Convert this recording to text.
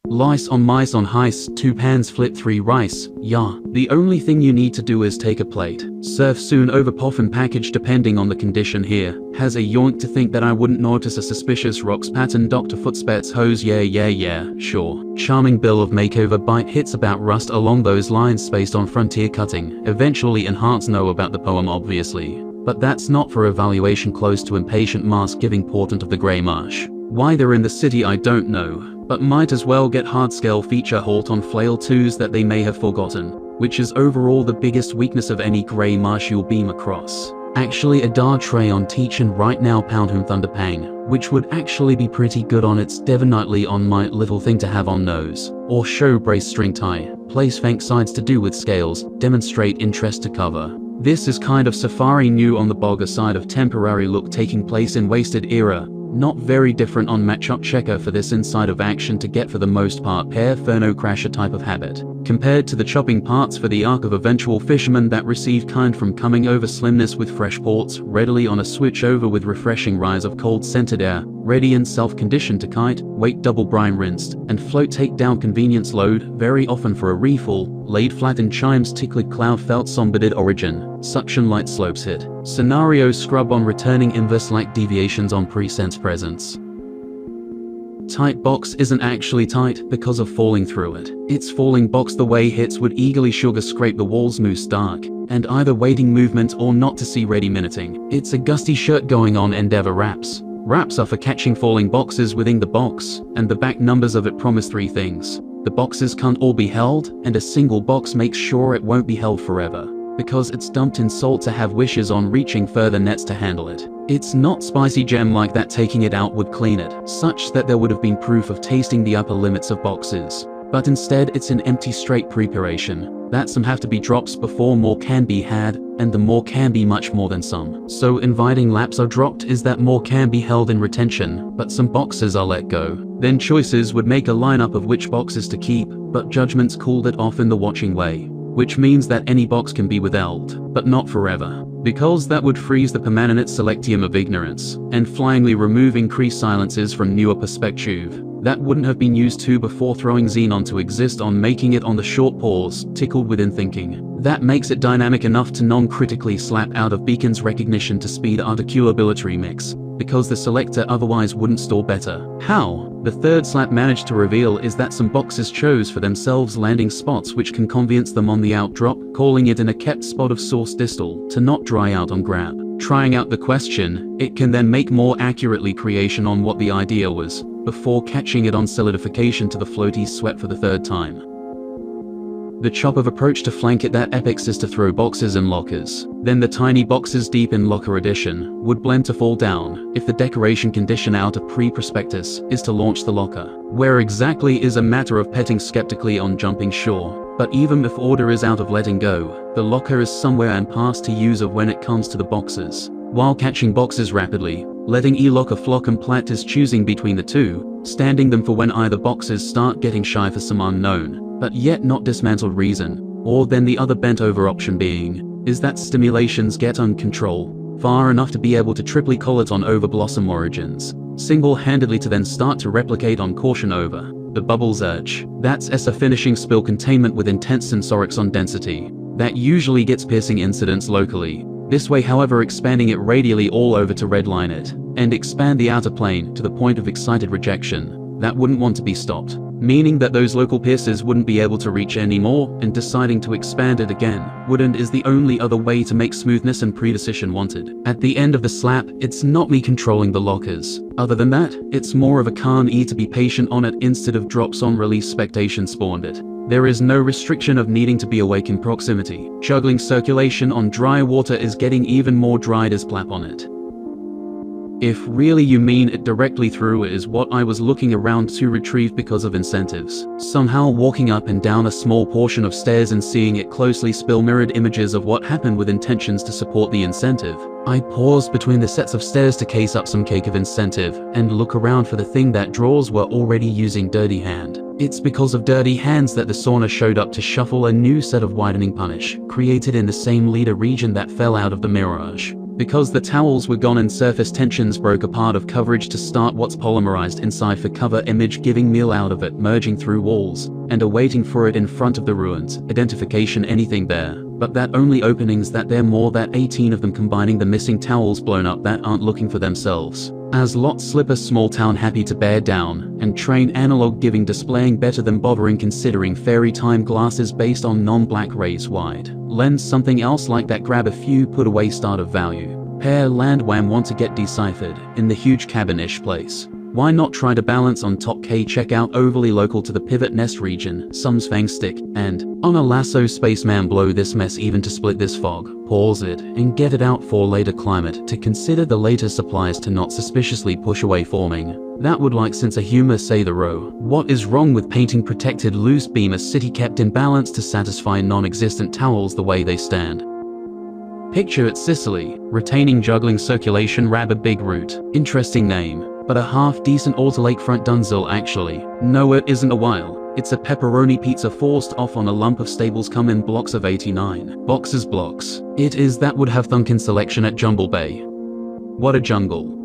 Lice on mice on heist, 2 pans flip 3 rice, yeah. The only thing you need to do is take a plate. Surf soon over poffin package depending on the condition here. Has a yoink to think that I wouldn't notice a suspicious rocks pattern. Dr. Footspets hose, yeah, sure. Charming bill of makeover bite hits about rust along those lines spaced on frontier cutting. Eventually enhance know about the poem obviously. But that's not for evaluation close to impatient mask giving portent of the grey marsh. Why they're in the city I don't know. But might as well get hard-scale feature halt on flail 2s that they may have forgotten, which is overall the biggest weakness of any grey marsh you'll beam across. Actually a dar tray on teachin right now pound him thunderpang, which would actually be pretty good on its definitely on my little thing to have on nose. Or show brace string tie, place fank sides to do with scales, demonstrate interest to cover. This is kind of safari new on the bogger side of temporary look taking place in wasted era. Not very different on matchup checker for this inside of action to get for the most part pair Ferno Crasher type of habit, compared to the chopping parts for the arc of eventual fishermen that receive kind from coming over slimness with fresh ports, readily on a switch over with refreshing rise of cold scented air, ready and self-conditioned to kite, weight double brine rinsed, and float take down convenience load, very often for a refill, laid flat in chimes tickled cloud felt somberded origin, suction light slopes hit, scenario scrub on returning inverse like deviations on pre-sense presence. Tight box isn't actually tight because of falling through it. It's falling box the way hits would eagerly sugar scrape the walls moose dark, and either waiting movement or not to see ready minuting. It's a gusty shirt going on endeavor wraps. Wraps are for catching falling boxes within the box, and the back numbers of it promise 3 things. The boxes can't all be held, and a single box makes sure it won't be held forever, because it's dumped in salt to have wishes on reaching further nets to handle it. It's not spicy gem like that taking it out would clean it, such that there would have been proof of tasting the upper limits of boxes. But instead it's an empty straight preparation, that some have to be drops before more can be had, and the more can be much more than some. So inviting laps are dropped is that more can be held in retention, but some boxes are let go. Then choices would make a lineup of which boxes to keep, but judgments cooled it off in the watching way. Which means that any box can be withheld, but not forever. Because that would freeze the permanent selectium of ignorance, and flyingly remove increased silences from newer perspective. That wouldn't have been used to before throwing Xenon to exist on making it on the short pause, tickled within thinking. That makes it dynamic enough to non-critically slap out of Beacon's recognition to speed articulability mix, because the selector otherwise wouldn't store better. How the third slap managed to reveal is that some boxes chose for themselves landing spots which can convenience them on the out drop, calling it in a kept spot of source distal, to not dry out on grab. Trying out the question, it can then make more accurately creation on what the idea was, before catching it on solidification to the floaties swept for the 3rd time. The chop of approach to flank it that epics is to throw boxes in lockers. Then the tiny boxes deep in locker edition would blend to fall down if the decoration condition out of pre-prospectus is to launch the locker. Where exactly is a matter of petting skeptically on jumping sure, but even if order is out of letting go, the locker is somewhere and past to use of when it comes to the boxes. While catching boxes rapidly, letting e-locker flock and plat is choosing between the two, standing them for when either boxes start getting shy for some unknown, but yet not dismantled reason, or then the other bent over option being, is that stimulations get uncontrolled, far enough to be able to triply call it on over blossom origins, single-handedly to then start to replicate on caution over the bubbles urge. That's ESA finishing spill containment with intense sensorics on density. That usually gets piercing incidents locally. This way however expanding it radially all over to redline it, and expand the outer plane to the point of excited rejection, that wouldn't want to be stopped. Meaning that those local pierces wouldn't be able to reach anymore, and deciding to expand it again wouldn't is the only other way to make smoothness and predecision wanted. At the end of the slap, it's not me controlling the lockers. Other than that, it's more of a can-e to be patient on it instead of drops on release spectation spawned it. There is no restriction of needing to be awake in proximity. Juggling circulation on dry water is getting even more dried as plap on it. If really you mean it directly through is what I was looking around to retrieve because of incentives. Somehow walking up and down a small portion of stairs and seeing it closely spill mirrored images of what happened with intentions to support the incentive. I paused between the sets of stairs to case up some cake of incentive and look around for the thing that draws were already using Dirty Hand. It's because of Dirty Hands that the sauna showed up to shuffle a new set of widening punish, created in the same leader region that fell out of the Mirage. Because the towels were gone and surface tensions broke a part of coverage to start what's polymerized inside for cover image, giving meal out of it, merging through walls, and awaiting for it in front of the ruins. Identification anything there, but that only openings that there more that 18 of them combining the missing towels blown up that aren't looking for themselves. As lot slip a small town happy to bear down, and train analog giving displaying better than bothering considering fairy time glasses based on non-black rays wide. Lens something else like that grab a few put away start of value. Pair land wham want to get deciphered, in the huge cabin-ish place. Why not try to balance on top K check out overly local to the pivot nest region, Sums Fang stick, and, on a lasso spaceman blow this mess even to split this fog, pause it, and get it out for later climate to consider the later supplies to not suspiciously push away forming. That would like sense a humor say the row. What is wrong with painting protected loose beam a city kept in balance to satisfy non-existent towels the way they stand? Picture it Sicily, retaining juggling circulation rab a big root. Interesting name. But a half-decent auto lakefront Dunzil actually. No, it isn't a while. It's a pepperoni pizza forced off on a lump of stables come in blocks of 89. Boxes blocks. It is that would have Thunkin selection at Jumble Bay. What a jungle.